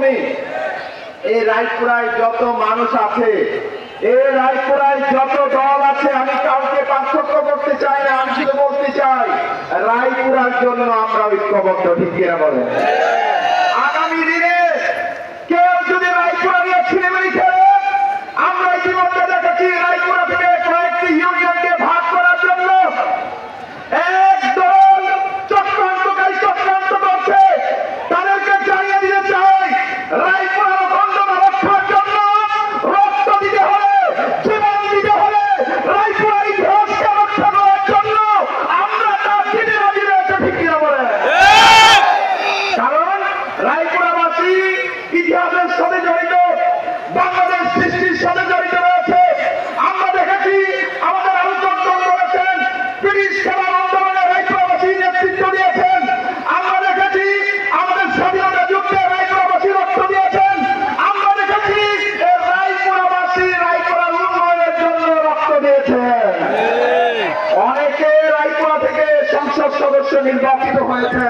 ভূমি। এই রায়পুরায় যত মানুষ আছে, এই রায়পুরায় যত দল আছে, আমি কাউকে পার্থক্য করতে চাই না, আমি শুধু বলতে চাই রায়পুরার জন্য আমরা ঐক্যবদ্ধ। ঠিক কিনা বলেন? আগামী দিনে কেউ যদি রায়পুরা নিয়ে ছিলেমারি খেলে, আমরা ইতিমধ্যে দেখেছি রায়পুরা থেকে কয়েকটি ইউনিয়নকে ভাগ করার জন্য একদল চক্রান্তকারী চক্রান্ত করছে। তাদেরকে জানিয়ে দিতে চাই, রায়পুরার অখণ্ডতা রক্ষার জন্য রক্ত দিতে হবে, জীবন দিতে হবে। রায়পুরার ইতিহাসকে রক্ষা করার জন্য আমরা তার দিতে রাজি রয়েছে। ঠিক কিনা বলেন? কারণ রায়পুরাবাসী ইতিহাসের সাথে জড়িত, বাংলাদেশ সৃষ্টির সাথে জড়িত রয়েছে। আমরা দেখেছি আমাদের আলোচনা করেছেন, ব্রিটিশ খেলার আন্দোলনে রায়পুরাবাসী নেতৃত্ব দিয়েছেন। আমরা দেখেছি আমাদের স্বাধীনতা যুদ্ধে রায়পুরাবাসী রক্ত দিয়েছেন। আমরা দেখেছি রায়পুরাবাসী রায়পুরার উন্নয়নের জন্য রক্ত দিয়েছেন। অনেকে রায়পুরা থেকে সংসদ সদস্য নির্বাচিত হয়েছেন।